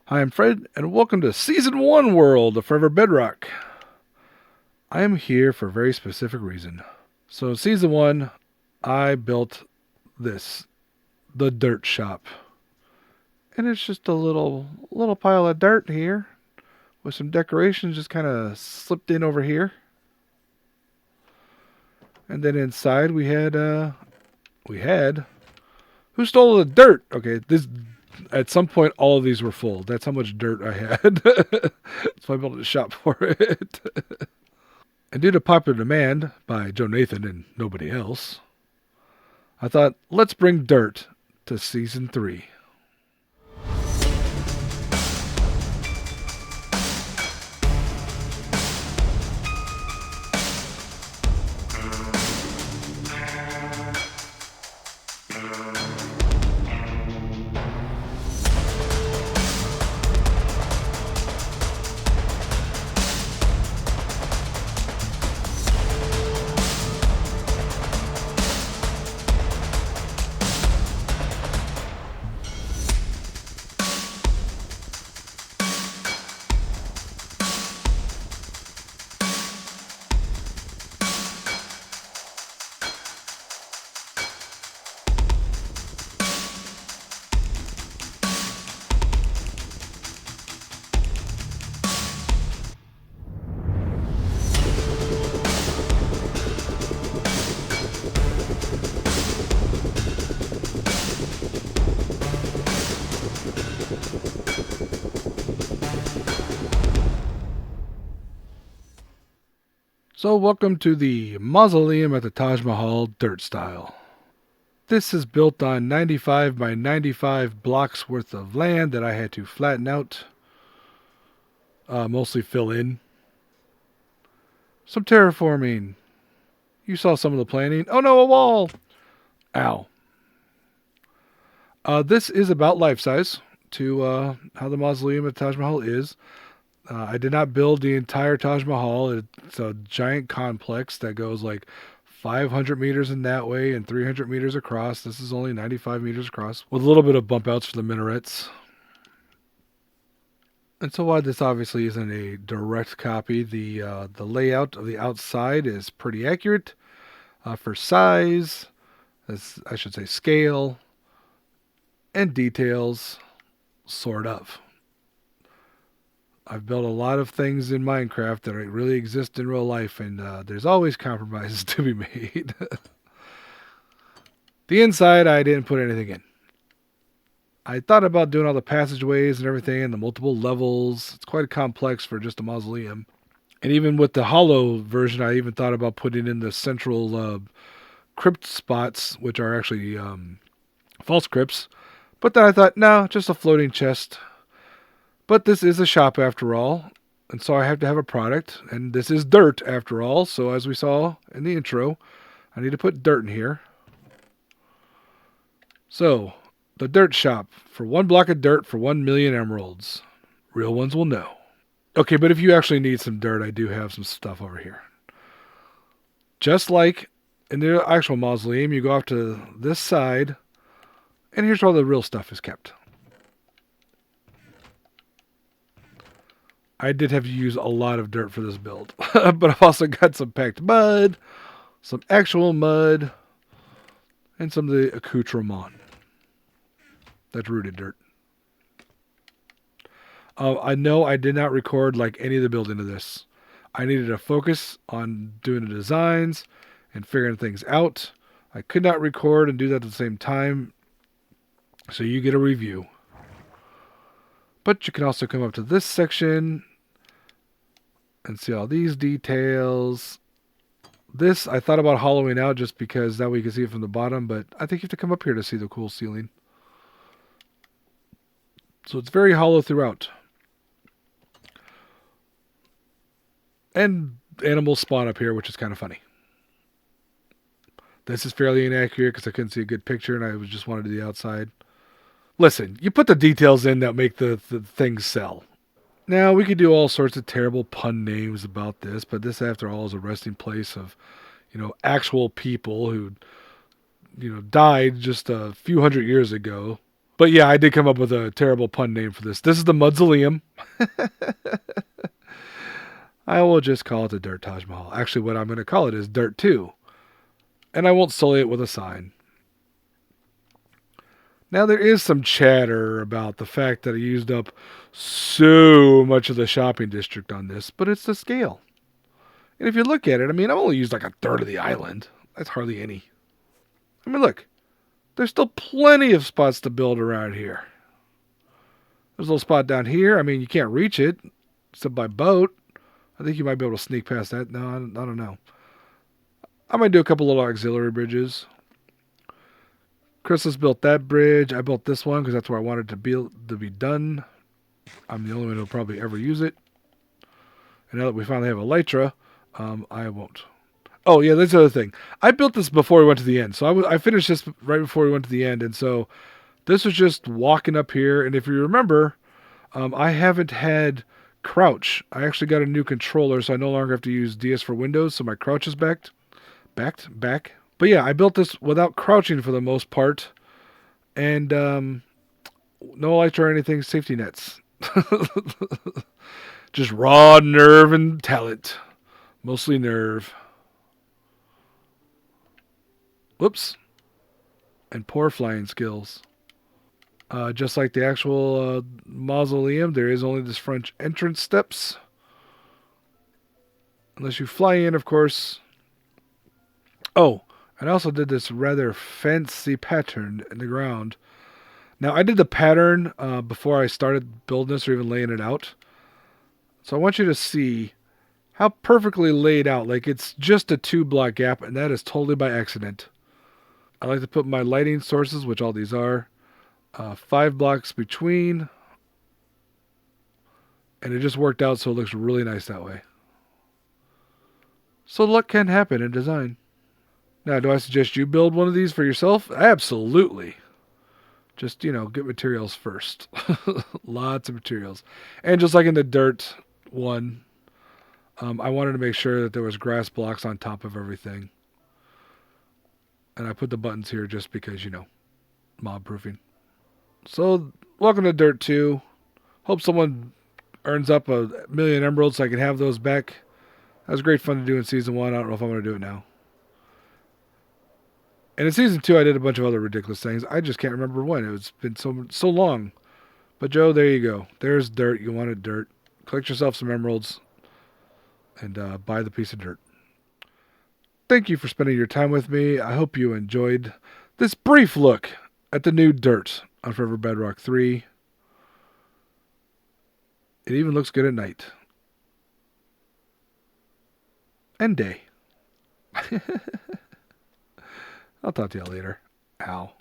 Hi, I'm Fred, and welcome to Season 1 World of Forever Bedrock. I am here for a very specific reason. So, Season 1, I built this, the dirt shop. And it's just a little pile of dirt here with some decorations just kind of slipped in over here. And then inside we had who stole the dirt? Okay, this at some point all of these were full. That's how much dirt I had. So I built a shop for it. And due to popular demand by Joe Nathan and nobody else, I thought, let's bring dirt to Season 3. So, welcome to the mausoleum at the Taj Mahal dirt style. This is built on 95 by 95 blocks worth of land that I had to flatten out, mostly fill in. Some terraforming. You saw some of the planning. Oh no, a wall! Ow. This is about life size to how the mausoleum at Taj Mahal is. I did not build the entire Taj Mahal. It's a giant complex that goes like 500 meters in that way and 300 meters across. This is only 95 meters across with a little bit of bump outs for the minarets. And so while this obviously isn't a direct copy, the layout of the outside is pretty accurate for size, as I should say scale, and details, sort of. I've built a lot of things in Minecraft that really exist in real life, and there's always compromises to be made. The inside, I didn't put anything in. I thought about doing all the passageways and everything and the multiple levels. It's quite complex for just a mausoleum. And even with the hollow version, I even thought about putting in the central crypt spots, which are actually false crypts. But then I thought, no, just a floating chest. But this is a shop after all, and so I have to have a product, and this is dirt after all, so as we saw in the intro, I need to put dirt in here. So, the dirt shop, for 1 block of dirt for 1 million emeralds. Real ones will know. Okay, but if you actually need some dirt, I do have some stuff over here. Just like in the actual mausoleum, you go off to this side, and here's where all the real stuff is kept. I did have to use a lot of dirt for this build. But I've also got some packed mud, some actual mud, and some of the accoutrement. That's rooted dirt. I know I did not record like any of the building of this. I needed to focus on doing the designs and figuring things out. I could not record and do that at the same time. So you get a review. But you can also come up to this section and see all these details. This, I thought about hollowing out just because that way you can see it from the bottom, but I think you have to come up here to see the cool ceiling. So it's very hollow throughout. And animals spawn up here, which is kind of funny. This is fairly inaccurate because I couldn't see a good picture and I just wanted the outside. Listen, you put the details in that make the things sell. Now, we could do all sorts of terrible pun names about this, but this, after all, is a resting place of, actual people who, died just a few hundred years ago. But yeah, I did come up with a terrible pun name for this. This is the Mausoleum. I will just call it the Dirt Taj Mahal. Actually, what I'm going to call it is Dirt 2. And I won't sully it with a sign. Now, there is some chatter about the fact that I used up so much of the shopping district on this, but it's the scale. And if you look at it, I mean, I've only used like a third of the island. That's hardly any. I mean, look, there's still plenty of spots to build around here. There's a little spot down here. I mean, you can't reach it except by boat. I think you might be able to sneak past that. No, I don't know. I might do a couple little auxiliary bridges. Chrysalis built that bridge. I built this one because that's where I wanted to be done. I'm the only one who'll probably ever use it. And now that we finally have Elytra, I won't. Oh yeah, that's the other thing. I built this before we went to the end, so I finished this right before we went to the end, and so this was just walking up here. And if you remember, I haven't had crouch. I actually got a new controller, so I no longer have to use DS for Windows, so my crouch is back. But yeah, I built this without crouching for the most part, and no Elytra or anything, safety nets. Just raw nerve and talent. Mostly nerve. Whoops. And poor flying skills. Just like the actual mausoleum, there is only this French entrance steps. Unless you fly in, of course. Oh, and I also did this rather fancy pattern in the ground. Now, I did the pattern before I started building this or even laying it out. So I want you to see how perfectly laid out. Like, it's just a 2-block gap, and that is totally by accident. I like to put my lighting sources, which all these are, 5 blocks between. And it just worked out so it looks really nice that way. So luck can happen in design. Now, do I suggest you build one of these for yourself? Absolutely. Just, get materials first. Lots of materials. And just like in the dirt one, I wanted to make sure that there was grass blocks on top of everything. And I put the buttons here just because, mob proofing. So, welcome to Dirt 2. Hope someone earns up 1,000,000 emeralds so I can have those back. That was great fun to do in Season 1. I don't know if I'm going to do it now. And in Season 2, I did a bunch of other ridiculous things. I just can't remember when. It's been so long. But, Joe, there you go. There's dirt. You wanted dirt. Collect yourself some emeralds and buy the piece of dirt. Thank you for spending your time with me. I hope you enjoyed this brief look at the new dirt on Forever Bedrock 3. It even looks good at night. And day. I'll talk to y'all later. Ow.